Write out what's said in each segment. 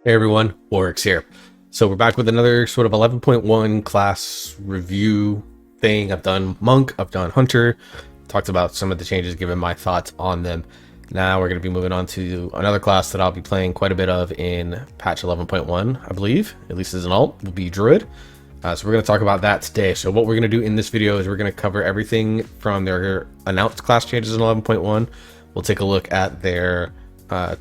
Hey everyone, Warwick's here. So we're back with another sort of 11.1 class review thing. I've done Monk, I've done Hunter, talked about some of the changes, given my thoughts on them. Now we're going to be moving on to another class that I'll be playing quite a bit of in patch 11.1, I believe, at least as an alt, will be Druid. So we're going to talk about that today. So what we're going to do in this video is we're going to cover everything from their announced class changes in 11.1. We'll take a look at their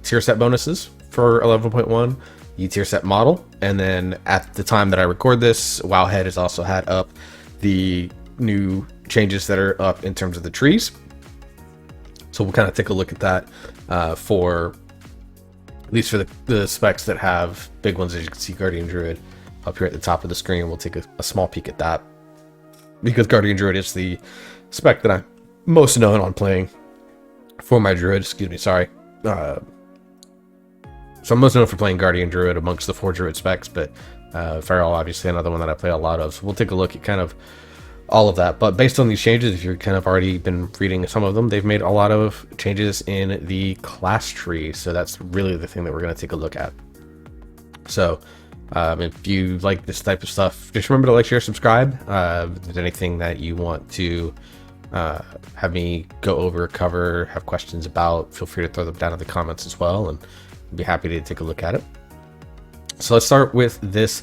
tier set bonuses for 11.1, the tier set model, and then at the time that I record this, Wowhead has also had up the new changes that are up in terms of the trees. So we'll kind of take a look at that for at least for the specs that have big ones. As you can see, Guardian Druid up here at the top of the screen. We'll take a small peek at that because Guardian Druid is the spec that I'm most known on playing for my Druid. Excuse me, sorry. So I'm most known for playing Guardian Druid amongst the 4 Druid specs, but Feral obviously another one that I play a lot of. So we'll take a look at kind of all of that. But based on these changes, if you've kind of already been reading some of them, they've made a lot of changes in the class tree. So that's really the thing that we're going to take a look at. So if you like this type of stuff, just remember to like, share, subscribe. If there's anything that you want to have me go over, cover, have questions about, feel free to throw them down in the comments as well, and I'd be happy to take a look at it. So let's start with this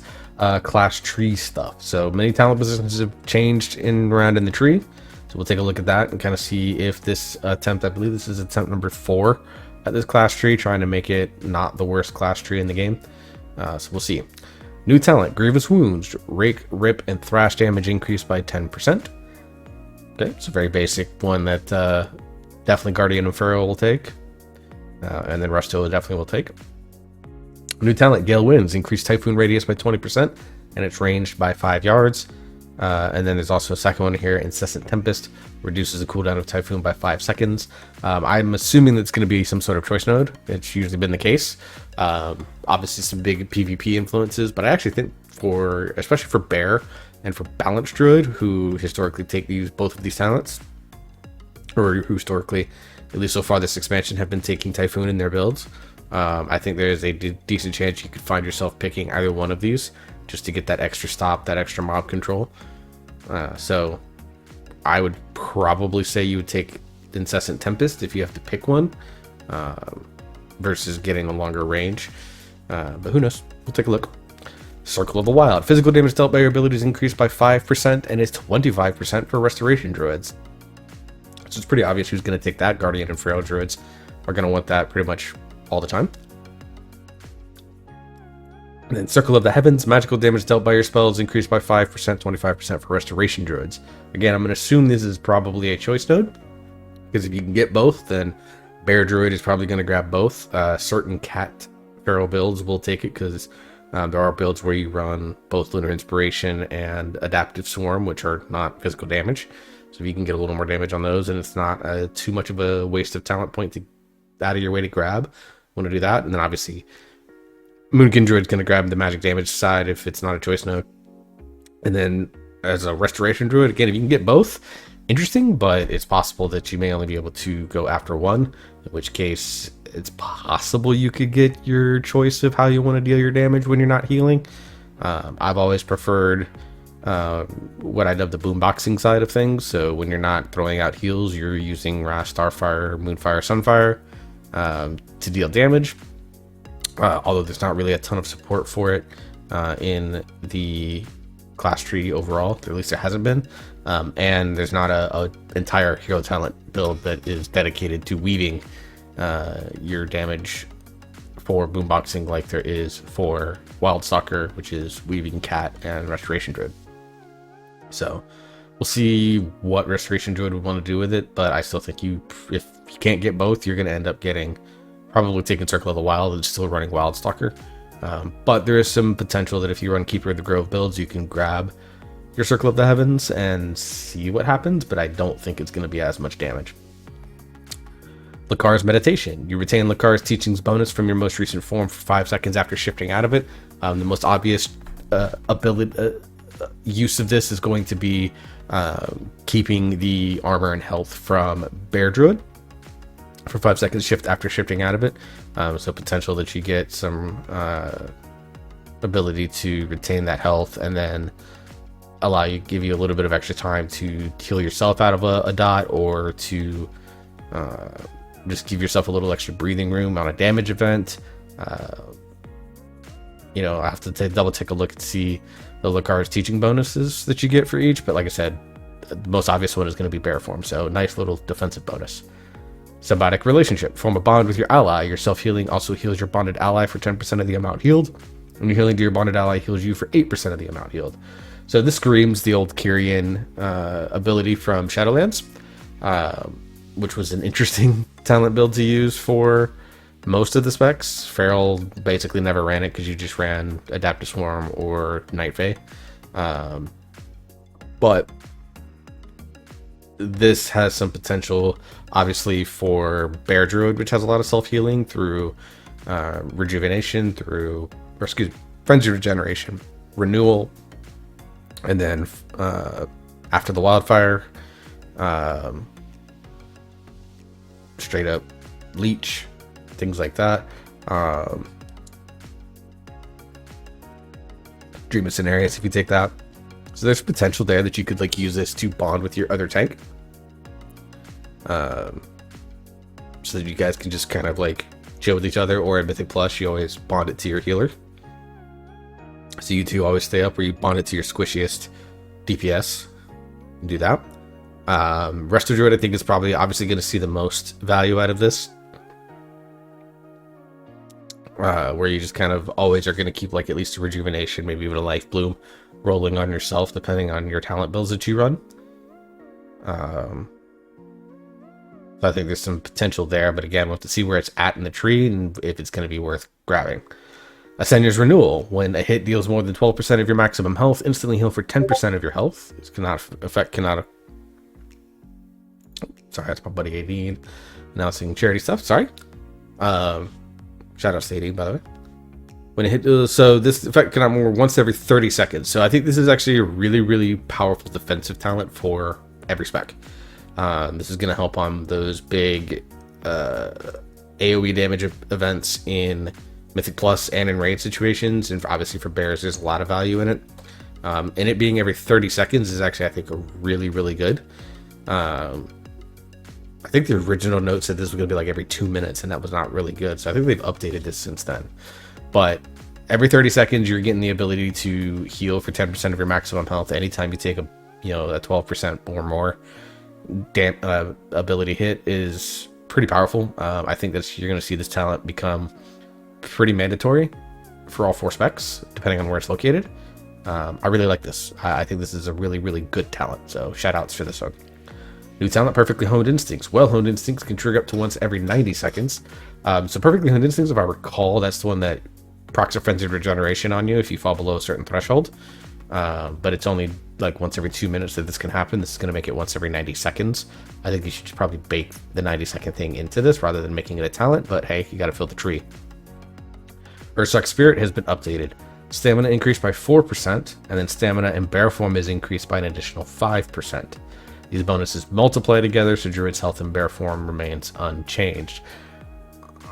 class tree stuff. So many talent positions have changed around in the tree. So we'll take a look at that and kind of see if this attempt, I believe this is attempt number 4 at this class tree, trying to make it not the worst class tree in the game. So we'll see. New talent, Grievous Wounds, Rake, Rip, and Thrash damage increased by 10%. Okay, it's a very basic one that definitely Guardian and Feral will take. And then Rusto definitely will take. New talent, Gale Winds, increased Typhoon radius by 20%, and it's ranged by 5 yards. And then there's also a second one here, Incessant Tempest, reduces the cooldown of Typhoon by 5 seconds. I'm assuming that's going to be some sort of choice node. It's usually been the case. Obviously some big PvP influences, but I actually think especially for Bear and for Balanced Druid, who historically take both of these talents, or who historically, at least so far this expansion, have been taking Typhoon in their builds. I think there is a decent chance you could find yourself picking either one of these just to get that extra stop, that extra mob control. So I would probably say you would take Incessant Tempest if you have to pick one, versus getting a longer range. But who knows? We'll take a look. Circle of the Wild. Physical damage dealt by your abilities increased by 5% and is 25% for Restoration Druids. So it's pretty obvious who's going to take that. Guardian and Feral Druids are going to want that pretty much all the time. And then Circle of the Heavens. Magical damage dealt by your spells increased by 5%, 25% for Restoration Druids. Again, I'm going to assume this is probably a choice node, because if you can get both, then Bear Druid is probably going to grab both. Certain Cat Feral builds will take it, because there are builds where you run both Lunar Inspiration and Adaptive Swarm, which are not physical damage. So if you can get a little more damage on those, and it's not too much of a waste of talent point to out of your way to grab, want to do that. And then obviously Moonkin Druid's going to grab the magic damage side if it's not a choice node. And then as a Restoration Druid, again, if you can get both, interesting, but it's possible that you may only be able to go after one, in which case it's possible you could get your choice of how you want to deal your damage when you're not healing. I've always preferred what I dub the boomboxing side of things. So when you're not throwing out heals, you're using Rash, Starfire, Moonfire, Sunfire to deal damage. Although there's not really a ton of support for it in the class tree overall, or at least there hasn't been. And there's not a entire hero talent build that is dedicated to weaving your damage for boomboxing like there is for Wildstalker, which is weaving Cat and Restoration Druid. So we'll see what Restoration Druid would want to do with it, but I still think if you can't get both, you're going to end up probably taking Circle of the Wild and still running Wildstalker. But there is some potential that if you run Keeper of the Grove builds, you can grab your Circle of the Heavens and see what happens, but I don't think it's going to be as much damage. Lakar's Meditation. You retain Lakar's teachings bonus from your most recent form for 5 seconds after shifting out of it. The most obvious use of this is going to be keeping the armor and health from Bear Druid. for 5 seconds shift after shifting out of it. So potential that you get some ability to retain that health and then give you a little bit of extra time to heal yourself out of a dot, or to just give yourself a little extra breathing room on a damage event. You know, I have to double take a look and see the Lucar's teaching bonuses that you get for each, but like I said, the most obvious one is going to be bear form, so nice little defensive bonus. Symbiotic relationship. Form a bond with your ally. Your self-healing also heals your bonded ally for 10% of the amount healed, and your healing to your bonded ally heals you for 8% of the amount healed. So this screams the old Kyrian ability from Shadowlands, which was an interesting talent build to use for most of the specs. Feral basically never ran it because you just ran Adaptive Swarm or Night Fae. But this has some potential, obviously, for Bear Druid, which has a lot of self-healing through rejuvenation, frenzy regeneration, renewal, and then after the wildfire, straight up leech, things like that. Dream of Scenarios, if you take that. So there's potential there that you could like use this to bond with your other tank, so that you guys can just kind of like chill with each other. Or in Mythic Plus, you always bond it to your healer, so you two always stay up, where you bond it to your squishiest DPS. Do that. Resto Druid, I think, is probably obviously going to see the most value out of this, where you just kind of always are going to keep like at least a rejuvenation, maybe even a life bloom rolling on yourself, depending on your talent builds that you run. So I think there's some potential there, but again, we'll have to see where it's at in the tree and if it's going to be worth grabbing. Ascender's Renewal. When a hit deals more than 12% of your maximum health, instantly heal for 10% of your health. This sorry, that's my buddy Aideen announcing charity stuff. Sorry. Shout out to Aideen, by the way. When it hit, so this effect can happen once every 30 seconds. So I think this is actually a really, really powerful defensive talent for every spec. This is going to help on those big AoE damage events in Mythic Plus and in raid situations, and obviously for bears, there's a lot of value in it. And it being every 30 seconds is actually, I think, a really, really good. I think the original note said this was going to be like every 2 minutes, and that was not really good. So I think they've updated this since then. But every 30 seconds, you're getting the ability to heal for 10% of your maximum health anytime you take a 12% or more ability hit is pretty powerful. I think you're going to see this talent become pretty mandatory for all 4 specs, depending on where it's located. I really like this. I think this is a really, really good talent. So shout outs for this one. New talent, Perfectly Honed Instincts. Well-honed instincts can trigger up to once every 90 seconds. So Perfectly Honed Instincts, if I recall, that's the one that procs a frenzied regeneration on you if you fall below a certain threshold. But it's only like once every 2 minutes that this can happen. This is going to make it once every 90 seconds. I think you should probably bake the 90-second thing into this rather than making it a talent, but hey, you got to fill the tree. Ursak Spirit has been updated. Stamina increased by 4%, and then stamina in bear form is increased by an additional 5%. These bonuses multiply together, so Druid's health in bear form remains unchanged.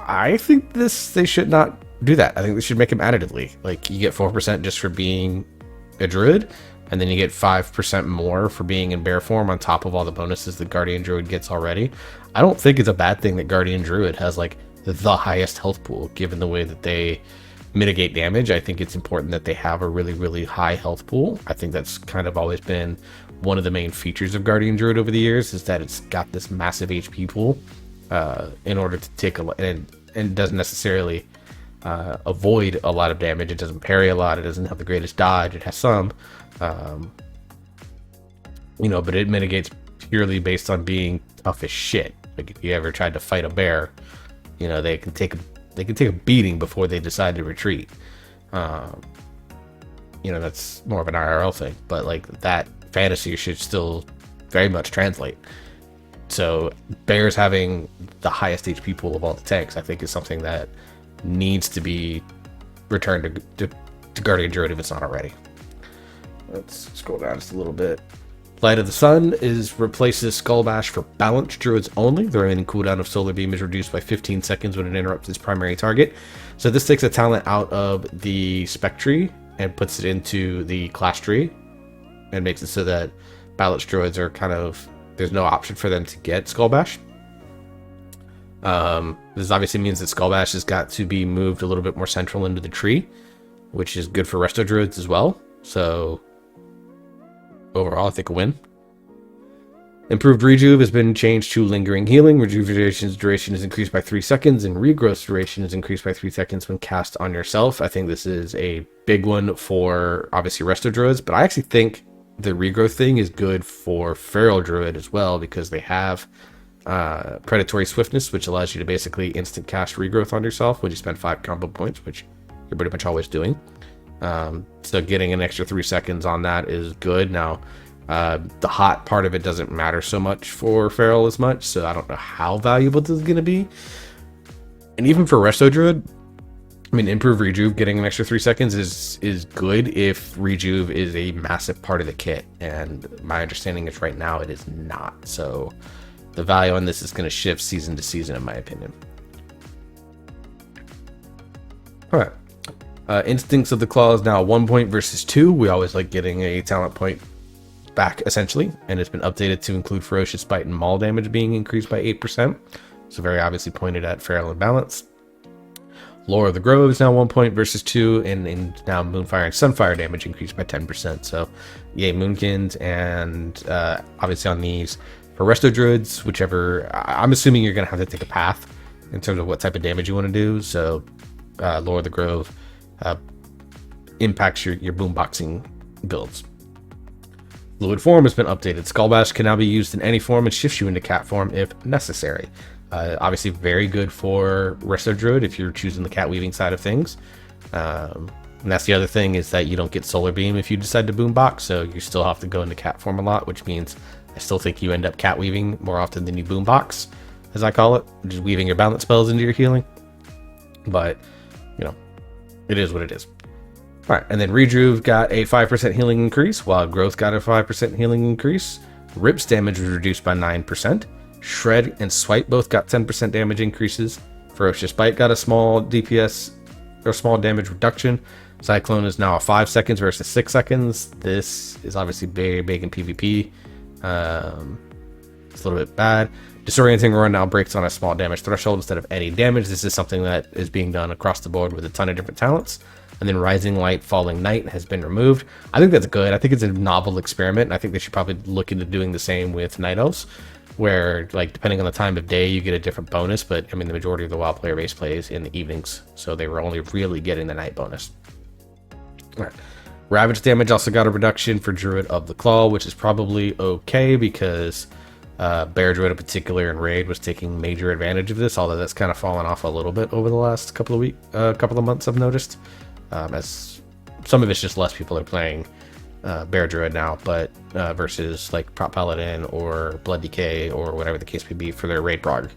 I think they should not do that. I think they should make them additively. Like, you get 4% just for being a Druid, and then you get 5% more for being in bear form on top of all the bonuses that Guardian Druid gets already. I don't think it's a bad thing that Guardian Druid has, like, the highest health pool, given the way that they mitigate damage. I think it's important that they have a really, really high health pool. I think that's kind of always been one of the main features of Guardian Druid over the years, is that it's got this massive HP pool in order to take and doesn't necessarily avoid a lot of damage. It doesn't parry a lot. It doesn't have the greatest dodge. It has some, but it mitigates purely based on being tough as shit. Like, if you ever tried to fight a bear, they can take a beating before they decide to retreat. That's more of an IRL thing, but like that fantasy should still very much translate. So bears having the highest HP pool of all the tanks, I think, is something that needs to be returned to Guardian Druid if it's not already. Let's scroll down just a little bit. Light of the Sun replaces Skull Bash for balanced druids only. The remaining cooldown of Solar Beam is reduced by 15 seconds when it interrupts its primary target. So this takes a talent out of the spec tree and puts it into the class tree and makes it so that balanced druids are kind of, there's no option for them to get Skull Bash. This obviously means that Skull Bash has got to be moved a little bit more central into the tree, which is good for resto druids as well. So overall, I think a win. Improved Rejuve has been changed to Lingering Healing. Rejuvenation's duration is increased by 3 seconds, and Regrowth duration is increased by 3 seconds when cast on yourself. I think this is a big one for, obviously, Resto Druids, but I actually think the Regrowth thing is good for Feral Druid as well, because they have Predatory Swiftness, which allows you to basically instant cast Regrowth on yourself when you spend 5 combo points, which you're pretty much always doing. So getting an extra 3 seconds on that is good. Now, the hot part of it doesn't matter so much for Feral as much, so I don't know how valuable this is going to be. And even for Resto Druid, I mean, Improved Rejuve getting an extra 3 seconds is good if Rejuve is a massive part of the kit, and my understanding is right now it is not. So the value on this is going to shift season to season, in my opinion. All right. Instincts of the Claw is now 1 point versus 2. We always like getting a talent point back, essentially, and it's been updated to include Ferocious Bite and Maul damage being increased by 8%. So very obviously pointed at Feral and Balance. Lore of the Grove is now 1 point versus 2, and now Moonfire and Sunfire damage increased by 10%. So yay, Moonkins, and obviously on these, for Resto Druids, whichever, I'm assuming you're going to have to take a path in terms of what type of damage you want to do. So Lore of the Grove impacts your boomboxing builds. Fluid form has been updated. Skull Bash can now be used in any form and shifts you into cat form if necessary. Obviously very good for Resto Druid if you're choosing the cat weaving side of things. And that's the other thing, is that you don't get Solar Beam if you decide to boombox, so you still have to go into cat form a lot, which means I still think you end up cat weaving more often than you boombox, as I call it, just weaving your balance spells into your healing. But, you know, it is what it is. All right, and then Rejuve got a 5% healing increase, while Growth got a 5% healing increase. Rip's damage was reduced by 9%. Shred and Swipe both got 10% damage increases. Ferocious Bite got a small DPS, or small damage reduction. Cyclone is now 5 seconds versus 6 seconds. This is obviously very big in PvP. It's a little bit bad. Disorienting Run now breaks on a small damage threshold instead of any damage. This is something that is being done across the board with a ton of different talents. And then Rising Light, Falling Night has been removed. I think that's good. I think it's a novel experiment. And I think they should probably look into doing the same with Night Elves, where, like, depending on the time of day, you get a different bonus. But I mean, the majority of the WoW player base plays in the evenings, so they were only really getting the night bonus. All right. Ravage damage also got a reduction for Druid of the Claw, which is probably okay because Bear Druid in particular in Raid was taking major advantage of this, although that's kind of fallen off a little bit over the last couple of months, I've noticed. As some of it's just less people are playing Bear Druid now, but versus like Prop Paladin or Blood Decay or whatever the case may be for their raid prog.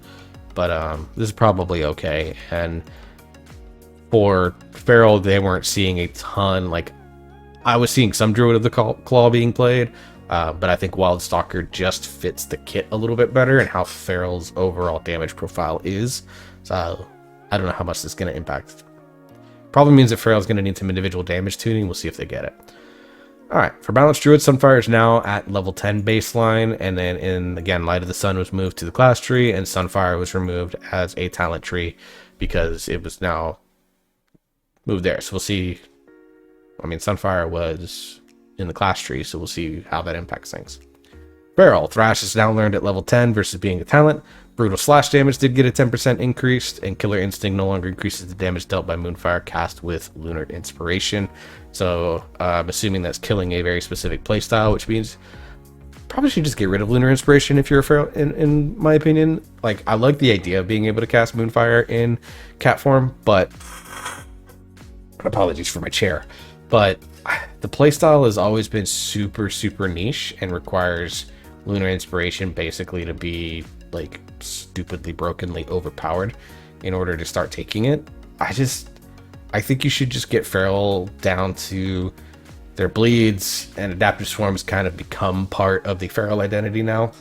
But this is probably okay. And for Feral, they weren't seeing a ton. Like, I was seeing some Druid of the Claw being played, but I think Wildstalker just fits the kit a little bit better and how Feral's overall damage profile is. So I don't know how much this is going to impact. Probably means that Feral's going to need some individual damage tuning. We'll see if they get it. Alright, for Balanced Druid, Sunfire is now at level 10 baseline, and then again, Light of the Sun was moved to the class tree, and Sunfire was removed as a talent tree because it was now moved there. So we'll see. I mean, Sunfire was in the class tree, so we'll see how that impacts things. Feral, Thrash is now learned at level 10 versus being a talent. Brutal Slash damage did get a 10% increase, and Killer Instinct no longer increases the damage dealt by Moonfire cast with Lunar Inspiration. So I'm assuming that's killing a very specific playstyle, which means probably should just get rid of Lunar Inspiration if you're a Feral, in my opinion. Like, I like the idea of being able to cast Moonfire in cat form, but apologies for my chair. But the playstyle has always been super, super niche and requires Lunar Inspiration basically to be like stupidly brokenly overpowered in order to start taking it. I think you should just get Feral down to Their bleeds and adaptive swarms kind of become part of the feral identity now,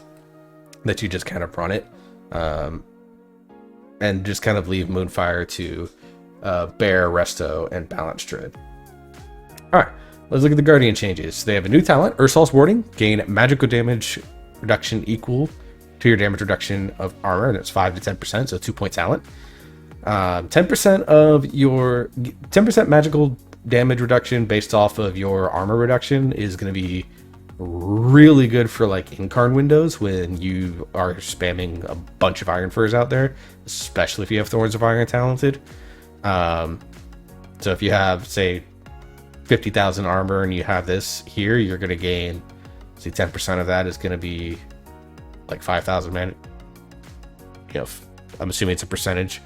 that you just kind of run it, and just kind of leave Moonfire to Bear, Resto, and Balance Druid. Alright, let's look at the Guardian changes. They have a new talent, Ursol's Warding. Gain magical damage reduction equal to your damage reduction of armor, and it's 5 to 10%, so 2-point talent. 10% of your 10% magical damage reduction based off of your armor reduction is going to be really good for like incarn windows when you are spamming a bunch of Iron Furs out there, especially if you have Thorns of Iron talented. So if you have, say, 50,000 armor and you have this here, you're going to gain, see, 10% of that is going to be like 5,000 man. You know, I'm assuming it's a percentage.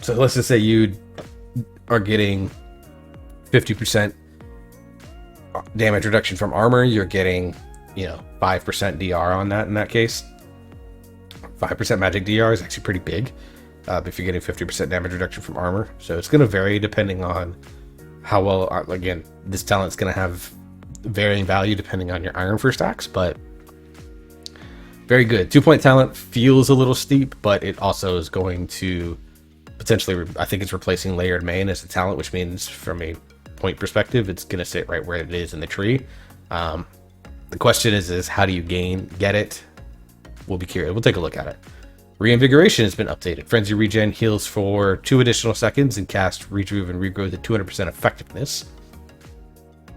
So let's just say you are getting 50% damage reduction from armor. You're getting, 5% DR on that in that case. 5% magic DR is actually pretty big if you're getting 50% damage reduction from armor. So it's going to vary depending on how well, again, this talent's going to have varying value depending on your Iron Fur stacks, but very good. 2-point talent feels a little steep, but it also is going to potentially, I think it's replacing Layered Mane as a talent, which means from a point perspective, it's going to sit right where it is in the tree. The question is how do you get it? We'll be curious. We'll take a look at it. Reinvigoration has been updated. Frenzy Regen heals for 2 additional seconds and cast Rejuve and Regrowth at 200% effectiveness.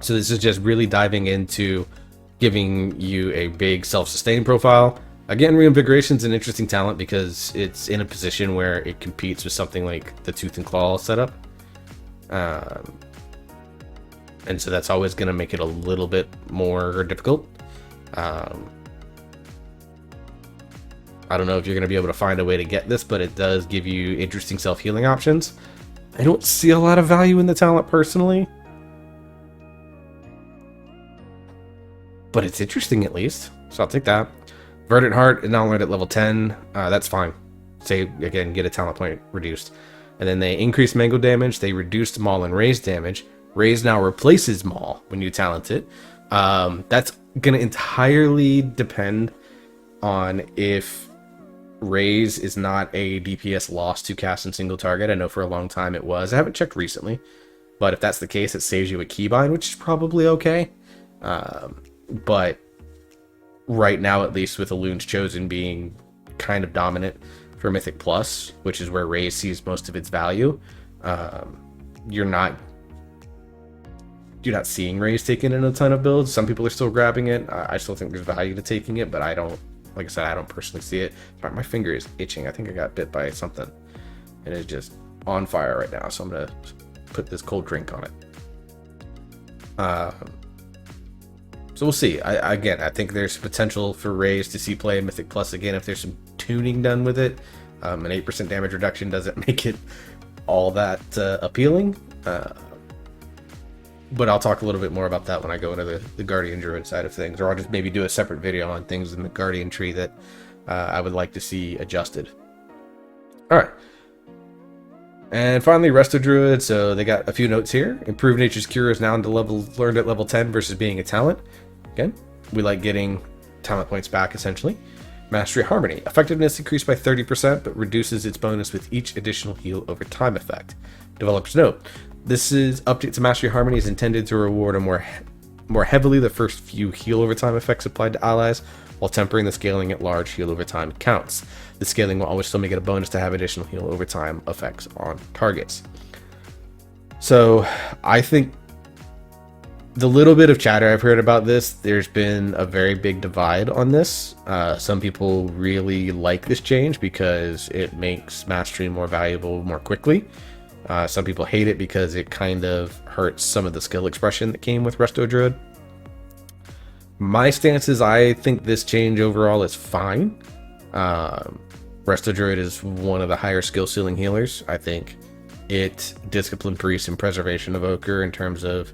So this is just really diving into giving you a big self-sustain profile. Again, Reinvigoration is an interesting talent because it's in a position where it competes with something like the Tooth and Claw setup. And so that's always going to make it a little bit more difficult. I don't know if you're going to be able to find a way to get this, but it does give you interesting self-healing options. I don't see a lot of value in the talent personally, but it's interesting at least, so I'll take that. Verdant Heart is now learned at level 10. That's fine. Say, again, get a talent point reduced. And then they increase Mangle damage. They reduced Maul and Raise damage. Raise now replaces Maul when you talent it. That's going to entirely depend on if Raise is not a DPS loss to cast in single target. I know for a long time it was. I haven't checked recently. But if that's the case, it saves you a keybind, which is probably okay. But right now, at least with Elun's Chosen being kind of dominant for Mythic Plus, which is where Raise sees most of its value, you're not seeing Raise taken in a ton of builds. Some people are still grabbing it. I still think there's value to taking it, but I don't, like I said, I don't personally see it. My finger is itching. I think I got bit by something, and it's just on fire right now. So I'm gonna put this cold drink on it. So we'll see. I think there's potential for Raise to see play in Mythic Plus again if there's some tuning done with it. An 8% damage reduction doesn't make it all that appealing. But I'll talk a little bit more about that when I go into the Guardian Druid side of things. Or I'll just maybe do a separate video on things in the Guardian tree that I would like to see adjusted. Alright. And finally, Resto Druid. So they got a few notes here. Improved Nature's Cure is now learned at level 10 versus being a talent. Again, we like getting talent points back, essentially. Mastery Harmony. Effectiveness increased by 30%, but reduces its bonus with each additional heal over time effect. Developer's note. This is update to Mastery Harmony is intended to reward a more heavily the first few heal over time effects applied to allies, while tempering the scaling at large heal over time counts. The scaling will always still make it a bonus to have additional heal over time effects on targets. So I think the little bit of chatter I've heard about this, there's been a very big divide on this. Some people really like this change because it makes mastery more valuable more quickly. Some people hate it because it kind of hurts some of the skill expression that came with Resto Druid. My stance is I think this change overall is fine. Resto Druid is one of the higher skill ceiling healers. I think it Discipline Priest and Preservation Evoker in terms of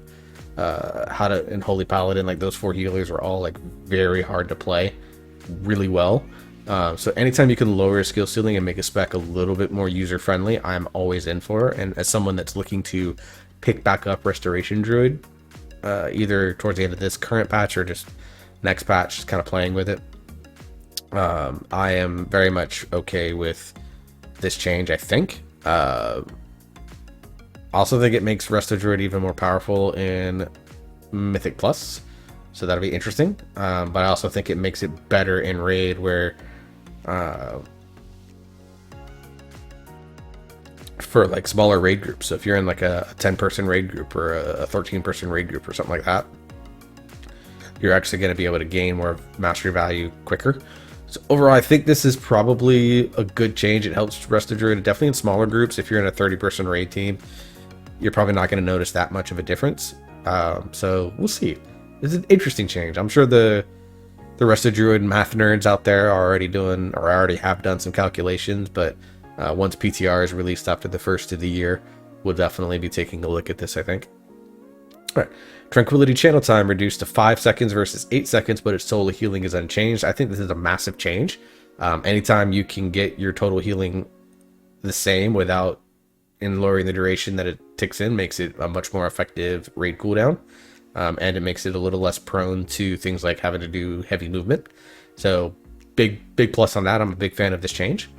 how to, and Holy Paladin, like those 4 healers are all like very hard to play really well. So anytime you can lower a skill ceiling and make a spec a little bit more user friendly, I'm always in for. And as someone that's looking to pick back up Restoration Druid, either towards the end of this current patch or just next patch, just kind of playing with it. I am very much okay with this change, I think. Also think it makes Resto Druid even more powerful in Mythic Plus, so that'll be interesting. But I also think it makes it better in Raid, where for like smaller raid groups. So if you're in like a 10-person raid group or a 13-person raid group or something like that, you're actually going to be able to gain more mastery value quicker. So overall, I think this is probably a good change. It helps Resto Druid, definitely in smaller groups. If you're in a 30-person raid team, you're probably not going to notice that much of a difference. So we'll see. It's an interesting change. I'm sure the Resto Druid math nerds out there are already doing, or already have done, some calculations, but once PTR is released after the first of the year, we'll definitely be taking a look at this, I think. All right. Tranquility channel time reduced to 5 seconds versus 8 seconds, but its total healing is unchanged. I think this is a massive change. Anytime you can get your total healing the same without lowering the duration that it ticks in, makes it a much more effective raid cooldown. And it makes it a little less prone to things like having to do heavy movement. So big plus on that. I'm a big fan of this change.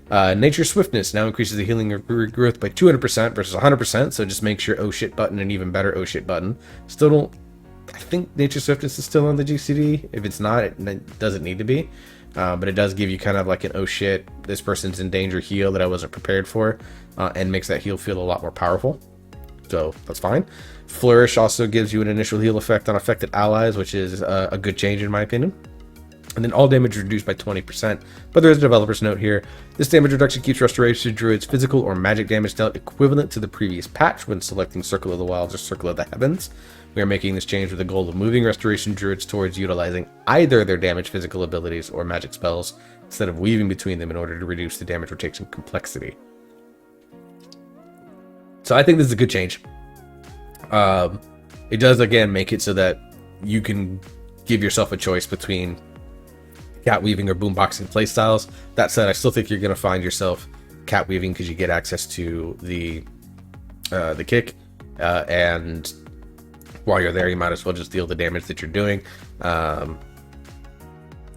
Nature Swiftness now increases the healing growth by 200% versus 100%, so just makes your oh shit button an even better oh shit button. Still don't, I think Nature Swiftness is still on the GCD. If it's not, it doesn't need to be. But it does give you kind of like an oh shit, this person's in danger heal that I wasn't prepared for, and makes that heal feel a lot more powerful. So that's fine. Flourish also gives you an initial heal effect on affected allies, which is a good change in my opinion. And then all damage reduced by 20%. But there is a developer's note here. This damage reduction keeps Restoration Druid's physical or magic damage dealt equivalent to the previous patch when selecting Circle of the Wilds or Circle of the Heavens. We are making this change with the goal of moving Restoration Druids towards utilizing either their damage physical abilities or magic spells, instead of weaving between them in order to reduce the damage rotation complexity. So I think this is a good change. It does, again, make it so that you can give yourself a choice between cat weaving or boomboxing playstyles. That said, I still think you're going to find yourself cat weaving because you get access to the kick, and while you're there, you might as well just deal the damage that you're doing.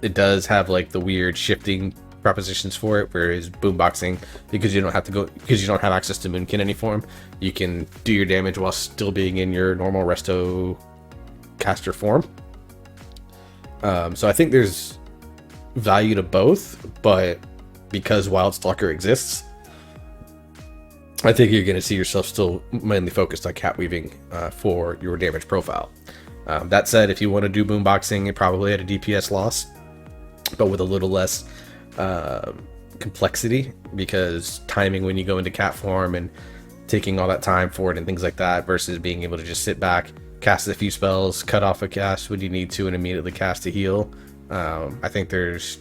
It does have like the weird shifting propositions for it, whereas boomboxing, because you don't have access to Moonkin any form, you can do your damage while still being in your normal resto caster form. So I think there's value to both, but because Wildstalker exists, I think you're going to see yourself still mainly focused on cat weaving for your damage profile. That said, if you want to do boomboxing, it probably at a DPS loss, but with a little less complexity, because timing when you go into cat form and taking all that time for it and things like that, versus being able to just sit back, cast a few spells, cut off a cast when you need to, and immediately cast a heal. I think there's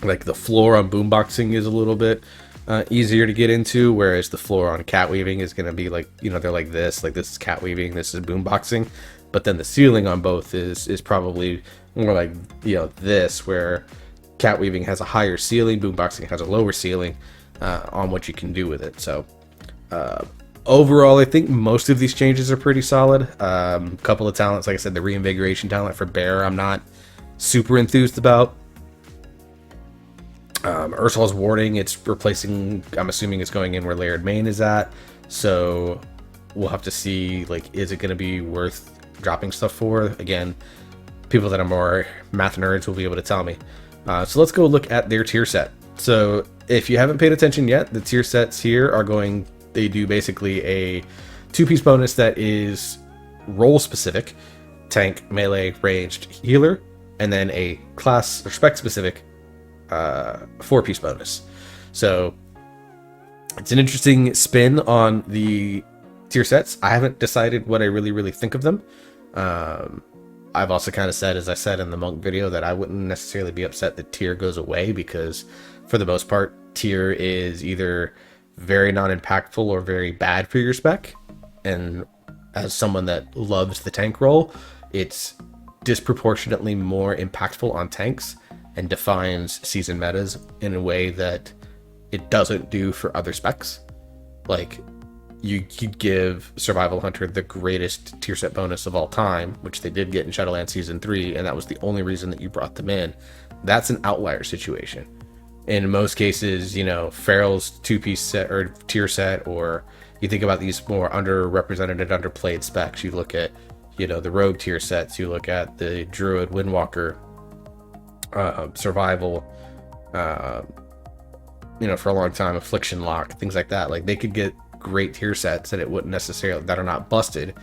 like the floor on boomboxing is a little bit easier to get into, whereas the floor on cat weaving is going to be like, they're like this is cat weaving, this is boomboxing, but then the ceiling on both is probably more like this, where cat weaving has a higher ceiling, boomboxing has a lower ceiling on what you can do with it. So overall, I think most of these changes are pretty solid. A couple of talents, like I said, the reinvigoration talent for Bear, I'm not super enthused about. Ursul's Warding, it's replacing, I'm assuming it's going in where Layered Main is at, so we'll have to see, like, is it going to be worth dropping stuff for? Again, people that are more math nerds will be able to tell me. So let's go look at their tier set. So if you haven't paid attention yet, the tier sets here are they do basically a 2-piece bonus that is role specific, tank, melee, ranged, healer, and then a class or spec specific 4-piece bonus. So it's an interesting spin on the tier sets. I haven't decided what I really think of them. I've also kind of said, as I said in the Monk video, that I wouldn't necessarily be upset that tier goes away, because for the most part, tier is either very non-impactful or very bad for your spec. And as someone that loves the tank role, it's disproportionately more impactful on tanks and defines season metas in a way that it doesn't do for other specs. Like, you could give Survival Hunter the greatest tier set bonus of all time, which they did get in Shadowlands Season 3, and that was the only reason that you brought them in. That's an outlier situation. In most cases, you know, Feral's 2-piece set or tier set, or you think about these more underrepresented and underplayed specs. You look at, you know, the Rogue tier sets, you look at the Druid, Windwalker, Survival, you know, for a long time, Affliction Lock, things like that. Like, they could get great tier sets and it wouldn't necessarily, that are not busted,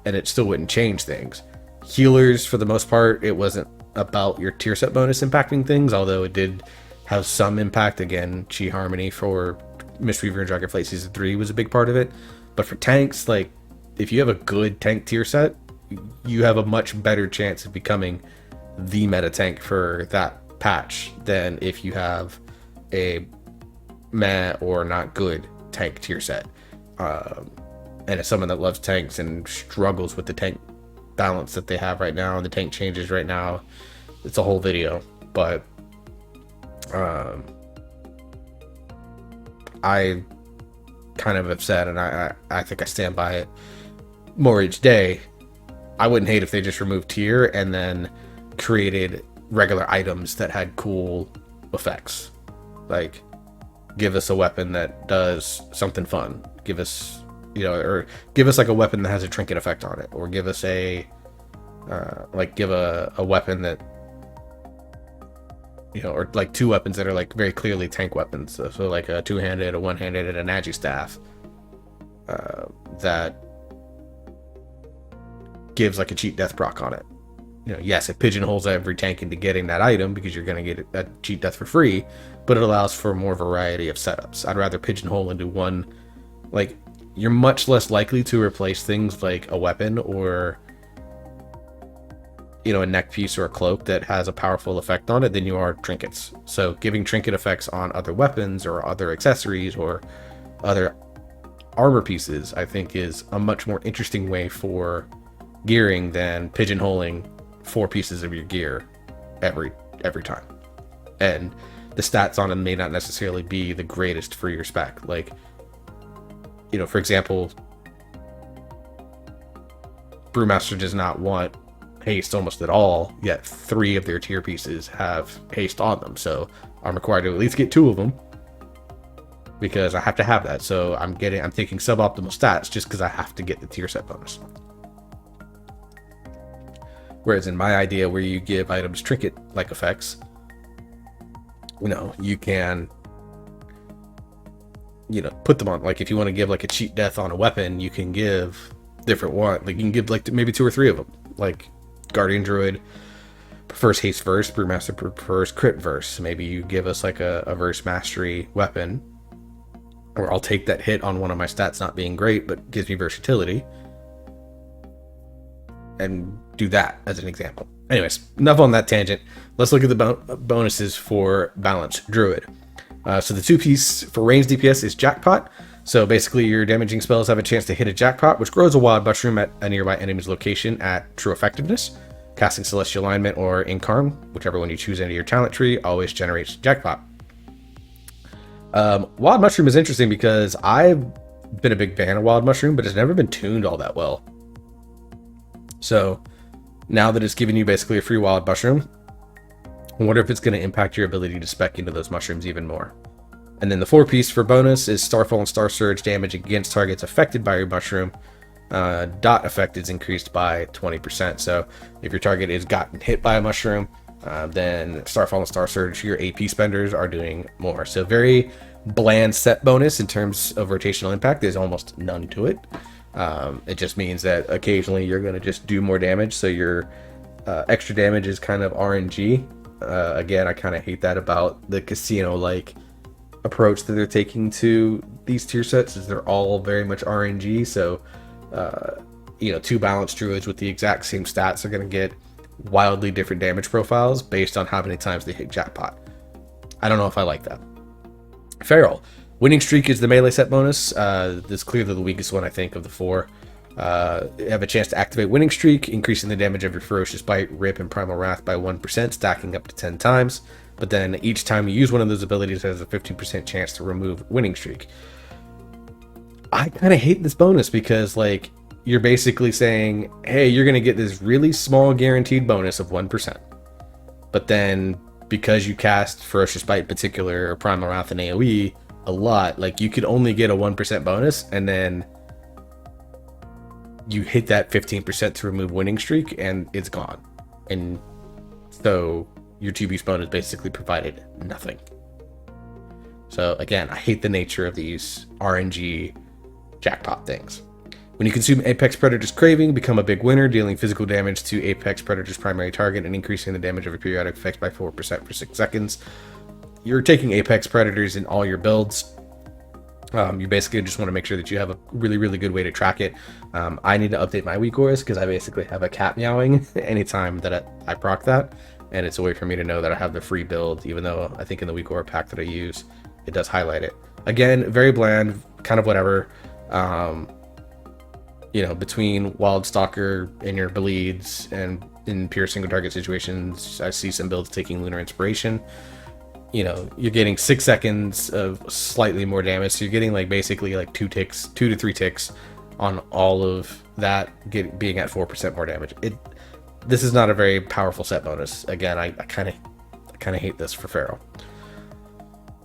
and it still wouldn't change things. Healers, for the most part, it wasn't about your tier set bonus impacting things, although it did have some impact. Again, Chi Harmony for Mistweaver and Dragonflight Season 3 was a big part of it. But for tanks, like, if you have a good tank tier set, you have a much better chance of becoming the meta tank for that patch than if you have a meh or not good tank tier set. And as someone that loves tanks and struggles with the tank balance that they have right now and the tank changes right now, it's a whole video. But I kind of have said, and I think I stand by it more each day, I wouldn't hate if they just removed tier and then created regular items that had cool effects. Like, give us a weapon that does something fun. Give us, you know, or give us like a weapon that has a trinket effect on it, or give us a give a weapon that, you know, or like 2 weapons that are like very clearly tank weapons. So like a 2-handed, a 1-handed, and a Nagi staff that gives like a cheat death proc on it. You know, yes, it pigeonholes every tank into getting that item because you're going to get a cheat death for free, but it allows for more variety of setups. I'd rather pigeonhole into one. Like, you're much less likely to replace things like a weapon or, you know, a neck piece or a cloak that has a powerful effect on it than you are trinkets. So giving trinket effects on other weapons or other accessories or other armor pieces, I think, is a much more interesting way for gearing than pigeonholing 4 pieces of your gear every time. And the stats on them may not necessarily be the greatest for your spec. Like, you know, for example, Brewmaster does not want haste almost at all, yet 3 of their tier pieces have haste on them. So I'm required to at least get 2 of them because I have to have that. So I'm taking suboptimal stats just because I have to get the tier set bonus. Whereas in my idea, where you give items trinket-like effects, you know, you can, you know, put them on. Like, if you want to give like a cheat death on a weapon, you can give different one. Like, you can give like maybe 2 or 3 of them. Like, Guardian Druid prefers haste verse, Brewmaster prefers crit verse. Maybe you give us like a verse mastery weapon, or I'll take that hit on one of my stats not being great, but gives me versatility, and do that as an example. Anyways, enough on that tangent. Let's look at the bonuses for balanced Druid. So the 2-piece for ranged DPS is Jackpot. So basically, your damaging spells have a chance to hit a jackpot, which grows a wild mushroom at a nearby enemy's location at true effectiveness. Casting Celestial Alignment or Incarn, whichever one you choose into your talent tree, always generates jackpot. Wild mushroom is interesting because I've been a big fan of wild mushroom, but it's never been tuned all that well. So now that it's giving you basically a free wild mushroom, I wonder if it's going to impact your ability to spec into those mushrooms even more. And then the 4-piece for bonus is Starfall and Star Surge. Damage against targets affected by your mushroom. Dot effect is increased by 20%. So if your target is gotten hit by a mushroom, then Starfall and Star Surge, your AP spenders are doing more. So very bland set bonus in terms of rotational impact. There's almost none to it. It just means that occasionally you're going to just do more damage. So your extra damage is kind of RNG. Again, I kind of hate that about the casino-like approach that they're taking to these tier sets, is they're all very much RNG. So, you know, 2 balanced druids with the exact same stats are going to get wildly different damage profiles based on how many times they hit jackpot. I don't know if I like that. Feral. Winning Streak is the melee set bonus. This is clearly the weakest one, I think, of the 4. You have a chance to activate Winning Streak, increasing the damage of your Ferocious Bite, Rip, and Primal Wrath by 1%, stacking up to 10 times. But then each time you use one of those abilities, it has a 15% chance to remove Winning Streak. I kind of hate this bonus because, like, you're basically saying, hey, you're going to get this really small guaranteed bonus of 1%. But then, because you cast Ferocious Bite in particular, or Primal Wrath and AoE a lot, like, you could only get a 1% bonus, and then you hit that 15% to remove winning streak, and it's gone. And so, your 2-beast bonus basically provided nothing. So, again, I hate the nature of these RNG jackpot things. When you consume Apex Predator's Craving, become a big winner, dealing physical damage to Apex Predator's primary target and increasing the damage of your periodic effects by 4% for 6 seconds. You're taking Apex Predators in all your builds. You basically just want to make sure that you have a really, really good way to track it. I need to update my weak auras because I basically have a cat meowing anytime that I proc that. And it's a way for me to know that I have the free build, even though I think in the weak aura pack that I use, it does highlight it. Again, very bland, kind of whatever. You know, between Wild Stalker and your bleeds and in pure single target situations, I see some builds taking Lunar Inspiration. You know, you're getting 6 seconds of slightly more damage, so you're getting like basically like 2 to 3 ticks on all of that, being at 4% more damage. This is not a very powerful set bonus. Again, I kind of hate this for Feral.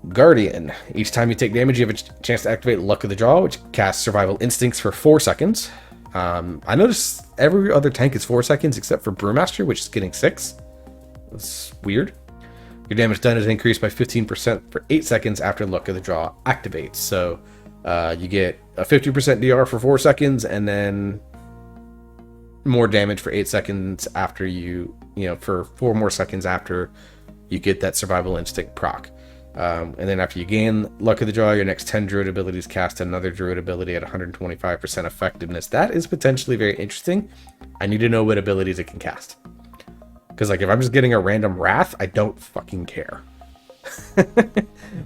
Guardian. Each time you take damage, you have a chance to activate Luck of the Draw, which casts Survival Instincts for 4 seconds. I noticed every other tank is 4 seconds except for Brewmaster, which is getting 6. That's weird. Your damage done is increased by 15% for 8 seconds after Luck of the Draw activates. So you get a 50% DR for 4 seconds, and then more damage for 8 seconds after you know, for 4 more seconds after you get that Survival Instinct proc. And then after you gain Luck of the Draw, your next 10 Druid abilities cast another Druid ability at 125% effectiveness. That is potentially very interesting. I need to know what abilities it can cast. Because, like, if I'm just getting a random Wrath, I don't fucking care.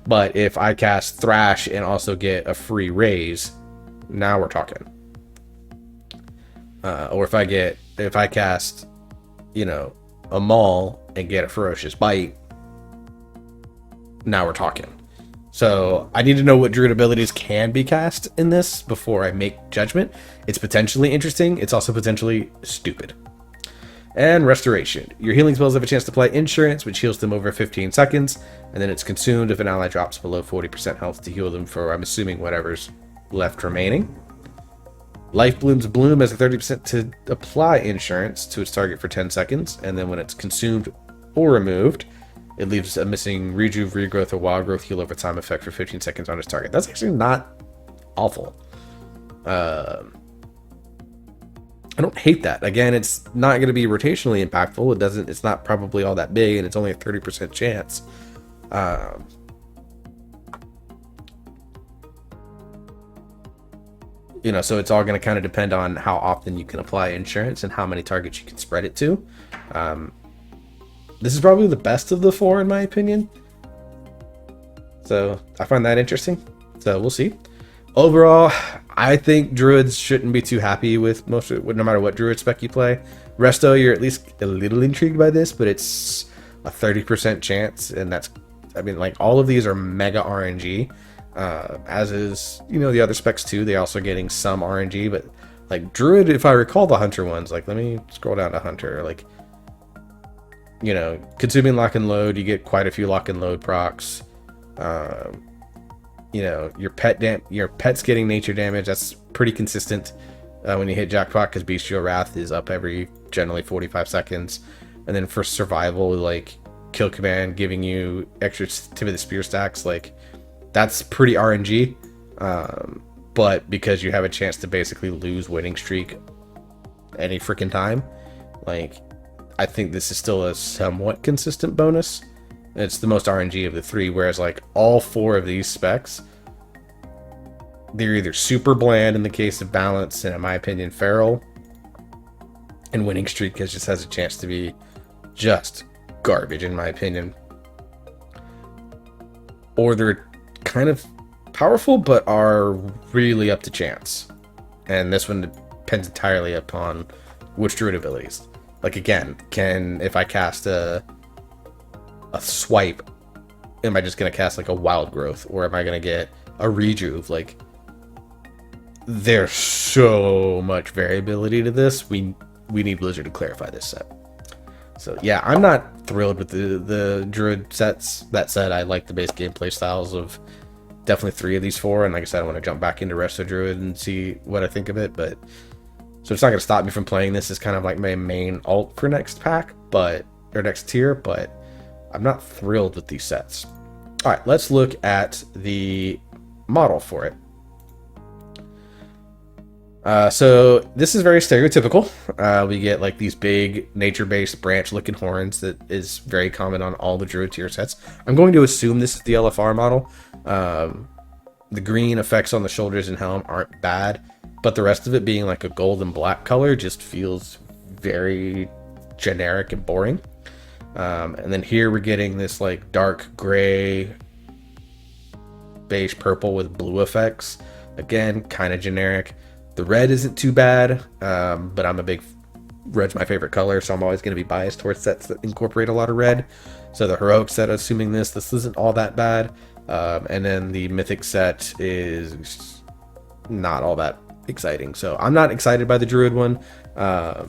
But if I cast Thrash and also get a free Raise, now we're talking. Or if I cast, you know, a Maul and get a Ferocious Bite, now we're talking. So I need to know what Druid abilities can be cast in this before I make judgment. It's potentially interesting. It's also potentially stupid. And Restoration. Your healing spells have a chance to apply Insurance, which heals them over 15 seconds, and then it's consumed if an ally drops below 40% health to heal them for, I'm assuming, whatever's left remaining. Life Bloom's Bloom has a 30% to apply Insurance to its target for 10 seconds, and then when it's consumed or removed, it leaves a missing Rejuve, Regrowth, or Wild Growth heal over time effect for 15 seconds on its target. That's actually not awful. I don't hate that. Again, it's not going to be rotationally impactful. It's not probably all that big, and it's only a 30% chance. You know, so it's all going to kind of depend on how often you can apply Insurance and how many targets you can spread it to. This is probably the best of the 4 in my opinion. So I find that interesting. So we'll see. Overall, I think Druids shouldn't be too happy with no matter what Druid spec you play. Resto, you're at least a little intrigued by this, but it's a 30% chance, and that's, I mean, like, all of these are mega RNG, as is, you know, the other specs too. They also getting some RNG, but like Druid, if I recall the Hunter ones, like, let me scroll down to Hunter, like, you know, consuming Lock and Load, you get quite a few Lock and Load procs. You know, your pet's getting nature damage. That's pretty consistent when you hit jackpot, because Bestial Wrath is up every generally 45 seconds. And then for survival, like Kill Command giving you extra Tip of the Spear stacks, like, that's pretty RNG. But because you have a chance to basically lose winning streak any freaking time, like, I think this is still a somewhat consistent bonus. It's the most RNG of the 3, whereas like all 4 of these specs, they're either super bland in the case of Balance, and in my opinion Feral, and Winning Streak just has a chance to be just garbage in my opinion. Or they're kind of powerful but are really up to chance. And this one depends entirely upon which Druid abilities. Like, again, if I cast a Swipe, am I just going to cast like a Wild Growth, or am I going to get a Rejuve? Like, there's so much variability to this. We need Blizzard to clarify this set. So yeah, I'm not thrilled with the Druid sets. That said, I like the base gameplay styles of definitely 3 of these 4, and like I said, I want to jump back into Resto Druid and see what I think of it. But so it's not going to stop me from playing this as kind of like my main alt for next pack, or next tier. But I'm not thrilled with these sets. All right, let's look at the model for it. So this is very stereotypical. We get like these big nature-based branch-looking horns that is very common on all the Druid tier sets. I'm going to assume this is the LFR model. The green effects on the shoulders and helm aren't bad, but the rest of it being like a gold and black color just feels very generic and boring. And then here we're getting this like dark gray, beige purple with blue effects. Again, kind of generic. The red isn't too bad, but red's my favorite color, so I'm always going to be biased towards sets that incorporate a lot of red. So the heroic set, assuming this isn't all that bad. And then the mythic set is not all that exciting. So I'm not excited by the Druid one. I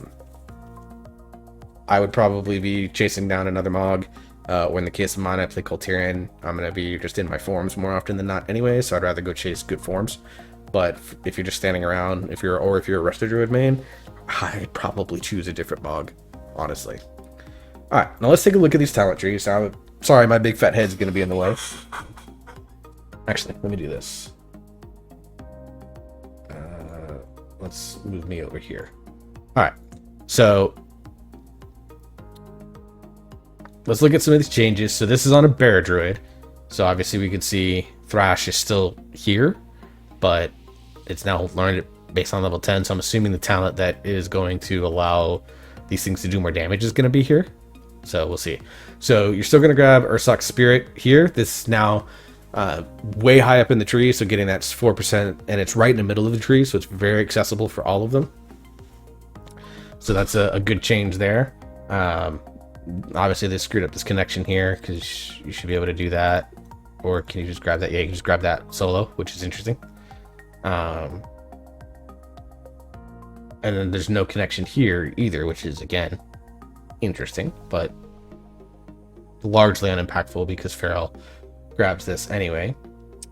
would probably be chasing down another Mog. Or in the case of mine, I play Colterian. I'm going to be just in my forms more often than not anyway, so I'd rather go chase good forms. But if you're just standing around, if you're a Resto Druid main, I'd probably choose a different Mog, honestly. Alright, now let's take a look at these talent trees. Now, sorry, my big fat head's going to be in the way. Actually, let me do this. Let's move me over here. Alright, so let's look at some of these changes. So this is on a Bear Druid. So obviously we can see Thrash is still here, but it's now learned it based on level 10. So I'm assuming the talent that is going to allow these things to do more damage is going to be here. So we'll see. So you're still going to grab Ursoc's Spirit here. This is now way high up in the tree. So getting that 4%, and it's right in the middle of the tree. So it's very accessible for all of them. So that's a good change there. Obviously they screwed up this connection here because you should be able to do that. Or can you just grab that? Yeah, you can just grab that solo, which is interesting. And then there's no connection here either, which is, again, interesting, but largely unimpactful because Feral grabs this anyway.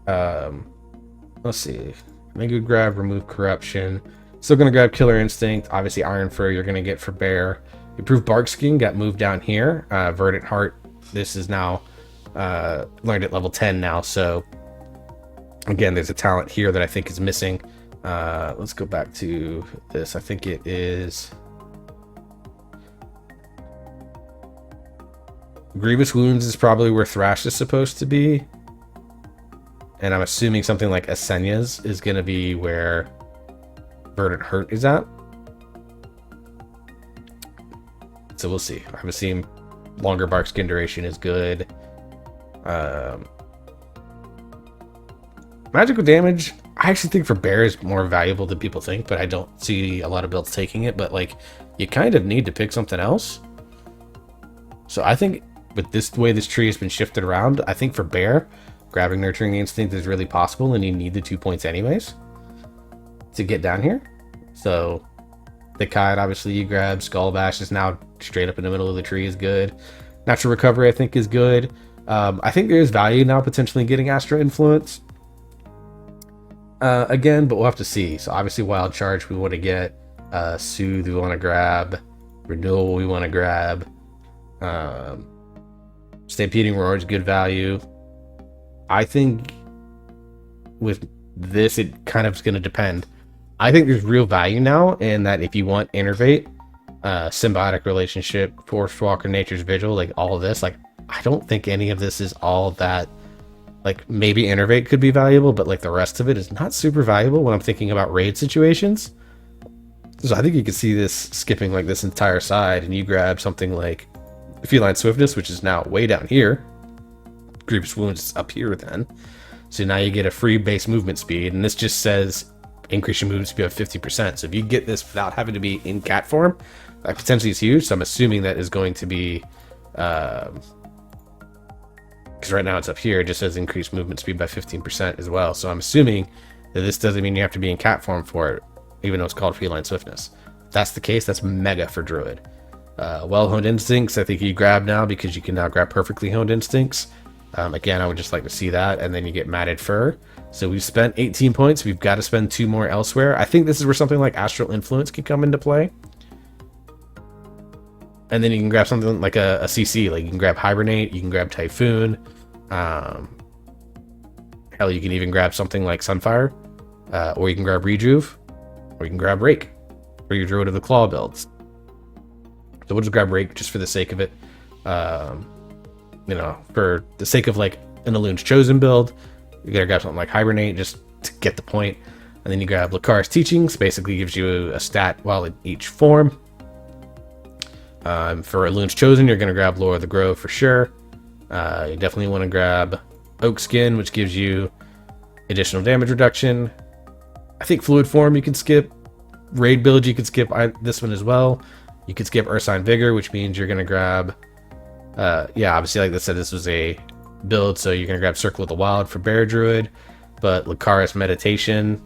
Let's see. I think we grab Remove Corruption. Still going to grab Killer Instinct. Obviously, Iron Fur you're going to get for Bear. Improved Bark Skin got moved down here. Verdant Heart, this is now learned at level 10 now, so again there's a talent here that I think is missing. Let's go back to this. I think it is Grievous Wounds is probably where Thrash is supposed to be, and I'm assuming something like Asenya's is going to be where Verdant Hurt is at. So we'll see. I'm assuming longer Bark Skin duration is good. Magical damage, I actually think for Bear is more valuable than people think, but I don't see a lot of builds taking it. But like, you kind of need to pick something else. So I think with this way this tree has been shifted around, I think for Bear, grabbing Nurturing Instinct is really possible, and you need the 2 points anyways to get down here. So the Kite, obviously you grab. Skull Bash is now straight up in the middle of the tree is good. Natural Recovery I think is good. I think there is value now potentially in getting Astral Influence again, but we'll have to see. So obviously Wild Charge we want to get, Soothe we want to grab, Renewal we want to grab, Stampeding Roar is good value. I think with this it kind of is going to depend. I think there's real value now in that if you want Innervate, Symbiotic Relationship, Forest Walker, Nature's Vigil, like all of this, like I don't think any of this is all that, like maybe Innervate could be valuable, but like the rest of it is not super valuable when I'm thinking about raid situations. So I think you could see this skipping like this entire side, and you grab something like Feline Swiftness, which is now way down here. Grievous Wounds is up here then. So now you get a free base movement speed, and this just says increase your movement speed by 50%. So if you get this without having to be in cat form, that potentially is huge. So I'm assuming that is going to be, because right now it's up here, it just says increase movement speed by 15% as well. So I'm assuming this doesn't mean you have to be in cat form for it, even though it's called feline swiftness. If that's the case, that's mega for Druid. Well-honed instincts, I think you grab now because you can now grab perfectly honed instincts. Again, I would just like to see that, and then you get matted fur. So we've spent 18 points. We've got to spend 2 more elsewhere. I think this is where something like Astral Influence can come into play. And then you can grab something like a CC. Like you can grab Hibernate, you can grab Typhoon. Hell, you can even grab something like Sunfire. Or you can grab Rejuve. Or you can grab Rake for your Druid of the Claw builds. So we'll just grab Rake just for the sake of it. You know, for the sake of like an Elun's Chosen build, you gotta grab something like Hibernate just to get the point. And then you grab Lakar's Teachings, basically gives you a stat while in each form. For Elun's Chosen, you're gonna grab Lore of the Grove for sure. You definitely want to grab Oak Skin, which gives you additional damage reduction. I think Fluid Form you can skip. Raid build you can skip this one as well. You could skip Ursine Vigor, which means you're gonna grab yeah, obviously, like I said, this was a build, so you're going to grab Circle of the Wild for Bear Druid, but Lucaris Meditation.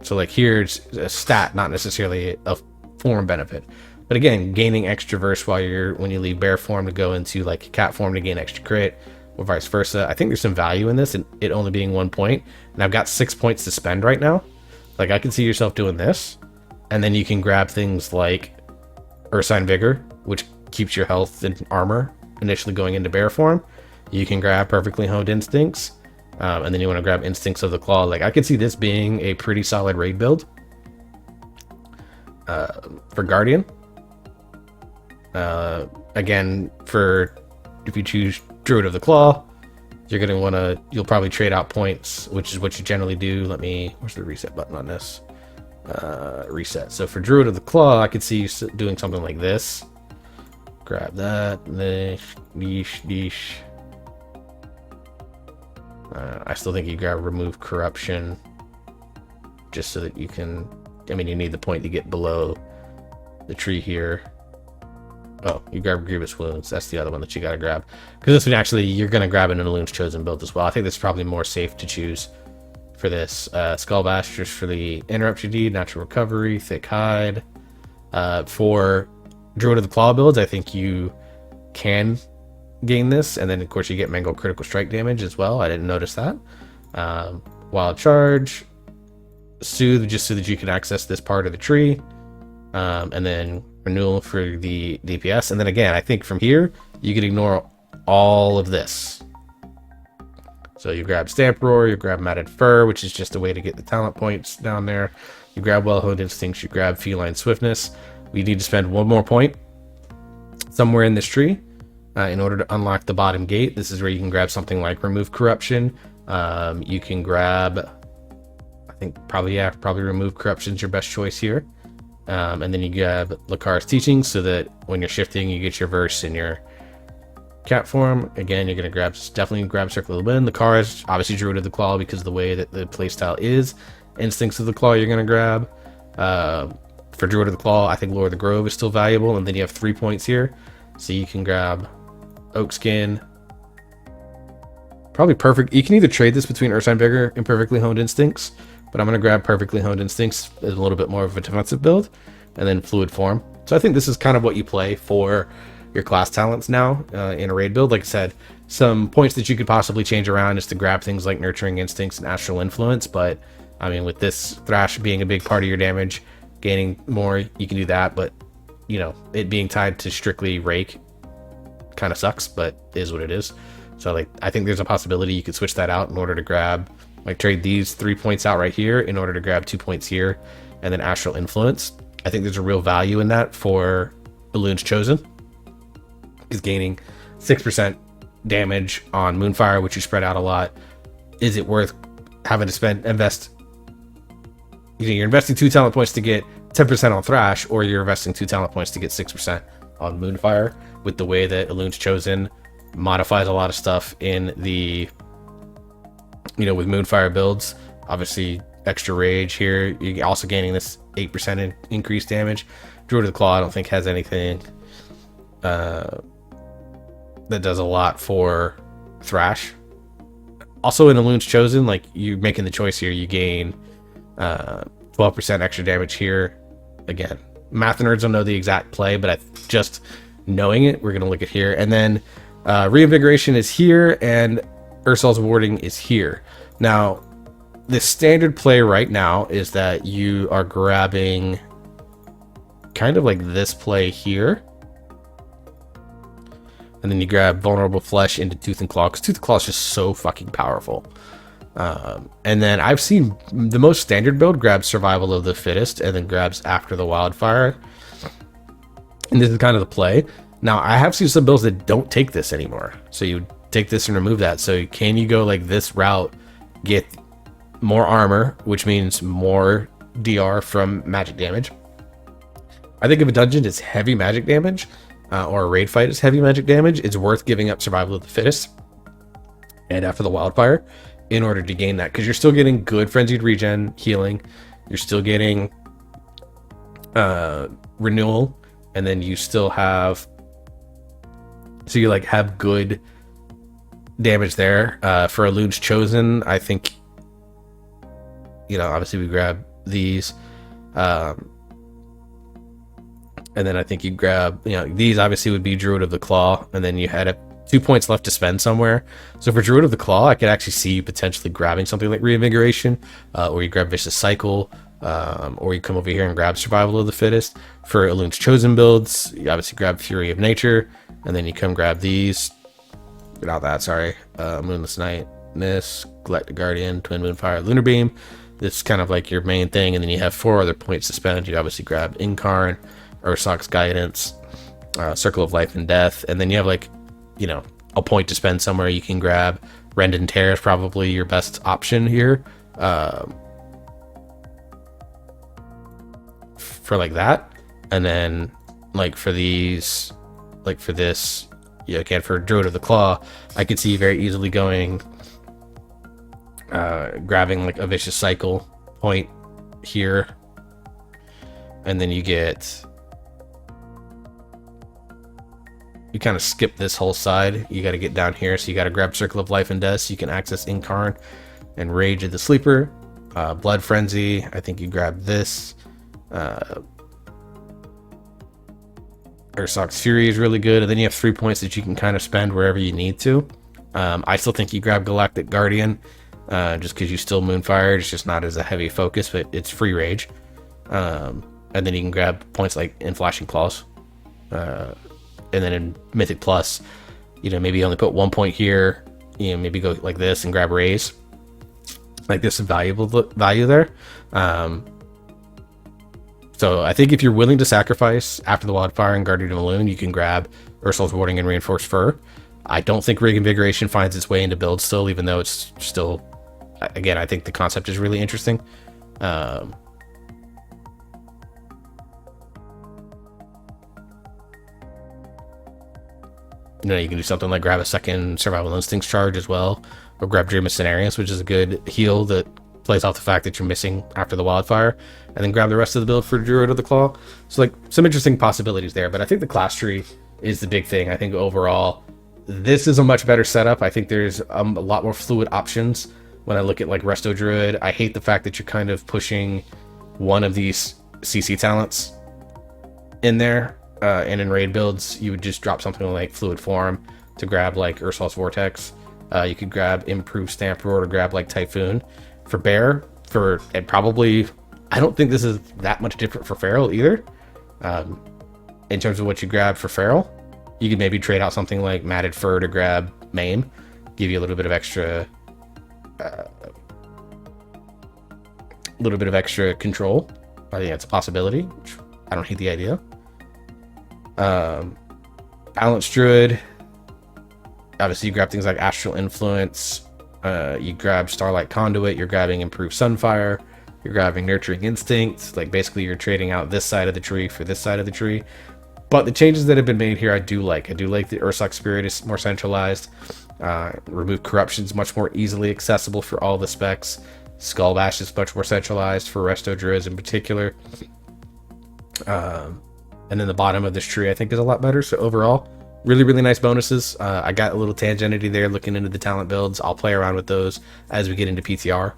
So, like, here, it's a stat, not necessarily a form benefit. But again, gaining extra verse when you leave Bear form to go into, like, Cat form to gain extra crit, or vice versa. I think there's some value in this, and it only being 1 point. And I've got 6 points to spend right now. Like, I can see yourself doing this, and then you can grab things like Ursine Vigor, which keeps your health and armor initially going into bear form. You can grab Perfectly Honed Instincts, and then you want to grab Instincts of the Claw. Like, I could see this being a pretty solid raid build for Guardian. Again, if you choose Druid of the Claw, you're going to want to, you'll probably trade out points, which is what you generally do. Where's the reset button on this? Reset. So for Druid of the Claw, I could see you doing something like this. Grab that. Yeesh. I still think you grab Remove Corruption, just so that you can, I mean, you need the point to get below the tree here. Oh, you grab Grievous Wounds. That's the other one that you gotta grab. Because this one, actually, you're gonna grab an Elun's Chosen build as well. I think this is probably more safe to choose for this. Skull Bash just for the interrupt you need, natural recovery, thick hide. For Druid of the Claw builds, I think you can gain this, and then of course you get Mangle critical strike damage as well. I didn't notice that. Wild Charge, Soothe, just so that you can access this part of the tree, and then Renewal for the DPS. And then again, I think from here you can ignore all of this. So you grab Stamp Roar, you grab Matted Fur, which is just a way to get the talent points down there. You grab Well-Honed Instincts, you grab Feline Swiftness. We need to spend 1 more point somewhere in this tree in order to unlock the bottom gate. This is where you can grab something like Remove Corruption. You can grab, I think probably Remove Corruption is your best choice here. And then you grab Lakar's Teachings, so that when you're shifting, you get your verse in your cat form. Again, you're going to definitely grab Circle of the Wind. Lakar is obviously Druid of the Claw because of the way that the playstyle is. Instincts of the Claw you're going to grab. For Druid of the Claw, I think Lore of the Grove is still valuable, and then you have 3 points here. So you can grab Oak Skin. Probably perfect. You can either trade this between Ursine Vigor and Perfectly Honed Instincts, but I'm going to grab Perfectly Honed Instincts as a little bit more of a defensive build, and then Fluid Form. So I think this is kind of what you play for your class talents now in a raid build. Like I said, some points that you could possibly change around is to grab things like Nurturing Instincts and Astral Influence, but I mean, with this Thrash being a big part of your damage, gaining more, you can do that, but you know, it being tied to strictly Rake kind of sucks, but is what it is. So like, I think there's a possibility you could switch that out in order to grab, like trade these 3 points out right here in order to grab 2 points here, and then Astral Influence. I think there's a real value in that for Elun's Chosen, is gaining 6% damage on Moonfire, which you spread out a lot. Is it worth having to invest? You know, you're investing 2 talent points to get 10% on Thrash, or you're investing 2 talent points to get 6% on Moonfire, with the way that Elun's Chosen modifies a lot of stuff in the, you know, with Moonfire builds. Obviously, extra rage here. You're also gaining this 8% increased damage. Druid of the Claw, I don't think has anything that does a lot for Thrash. Also in Elun's Chosen, like, you're making the choice here. You gain 12% extra damage here. Again, math nerds don't know the exact play, but just knowing it, we're going to look at here. And then Reinvigoration is here, and Ursol's Warding is here. Now, the standard play right now is that you are grabbing kind of like this play here. And then you grab Vulnerable Flesh into Tooth and Claw, because Tooth and Claw is just so fucking powerful. And then I've seen the most standard build grab Survival of the Fittest and then grabs After the Wildfire. And this is kind of the play. Now, I have seen some builds that don't take this anymore. So you take this and remove that. So can you go like this route, get more armor, which means more DR from magic damage? I think if a dungeon is heavy magic damage, or a raid fight is heavy magic damage, it's worth giving up Survival of the Fittest and After the Wildfire in order to gain that, because you're still getting good frenzied regen healing, you're still getting renewal, and then you still have, so you like have good damage there. For Elun's Chosen, I think, you know, obviously we grab these, and then I think you grab, you know, these obviously would be Druid of the Claw, and then you had 2 points left to spend somewhere. So for Druid of the Claw, I could actually see you potentially grabbing something like Reinvigoration, or you grab Vicious Cycle, or you come over here and grab Survival of the Fittest. For Elun's Chosen builds, you obviously grab Fury of Nature, and then you come grab these. Not that, sorry. Moonless Night, Mist, Galactic Guardian, Twin Moonfire, Lunar Beam. This is kind of like your main thing, and then you have 4 other points to spend. You obviously grab Incarn, Ursoc's Guidance, Circle of Life and Death, and then you have like, you know, a point to spend somewhere. You can grab Rend and Tear is probably your best option here, for like that. And then like for these, like for this, yeah, again, for Druid of the Claw, I could see very easily going, grabbing like a Vicious Cycle point here, and then you get, you kind of skip this whole side. You got to get down here, so you got to grab Circle of Life and Death so you can access Incarn and Rage of the Sleeper. Blood Frenzy, I think you grab this. Ursoc's Fury is really good, and then you have 3 points that you can kind of spend wherever you need to. I still think you grab Galactic Guardian, just because you still Moonfire. It's just not as a heavy focus, but it's free rage. And then you can grab points like in Flashing Claws. And then in Mythic Plus, you know, maybe only put 1 point here, you know, maybe go like this and grab Raise. Like, there's some valuable value there. So I think if you're willing to sacrifice After the Wildfire and Guardian of Elun, you can grab Ursol's Warding and Reinforced Fur. I don't think Reinvigoration finds its way into build still, even though it's still, again, I think the concept is really interesting. You know, you can do something like grab a second Survival Instincts charge as well, or grab Dream of Cenarius, which is a good heal that plays off the fact that you're missing After the Wildfire, and then grab the rest of the build for Druid of the Claw. So like some interesting possibilities there, but I think the class tree is the big thing. I think overall this is a much better setup. I think there's a lot more fluid options when I look at like Resto Druid. I hate the fact that you're kind of pushing one of these CC talents in there. And in raid builds, you would just drop something like Fluid Form to grab like Ursol's Vortex. You could grab Improved Stamp Roar to grab like Typhoon. For Bear, and probably, I don't think this is that much different for Feral either. In terms of what you grab for Feral, you could maybe trade out something like Matted Fur to grab Maim, give you a little bit of extra control. I think that's a possibility, which I don't hate the idea. Balanced Druid, obviously you grab things like Astral Influence, you grab Starlight Conduit, you're grabbing Improved Sunfire, you're grabbing Nurturing Instinct. Like, basically you're trading out this side of the tree for this side of the tree. But the changes that have been made here, I do like the Ursoc Spirit is more centralized. Remove Corruption's much more easily accessible for all the specs. Skull Bash is much more centralized for Resto Druids in particular. And then the bottom of this tree, I think, is a lot better. So overall, really, really nice bonuses. I got a little tangentity there looking into the talent builds. I'll play around with those as we get into PTR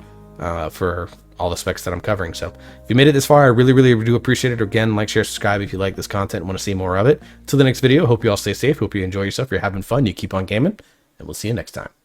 for all the specs that I'm covering. So if you made it this far, I really, really do appreciate it. Again, like, share, subscribe if you like this content and want to see more of it. Till the next video, hope you all stay safe. Hope you enjoy yourself. You're having fun. You keep on gaming, and we'll see you next time.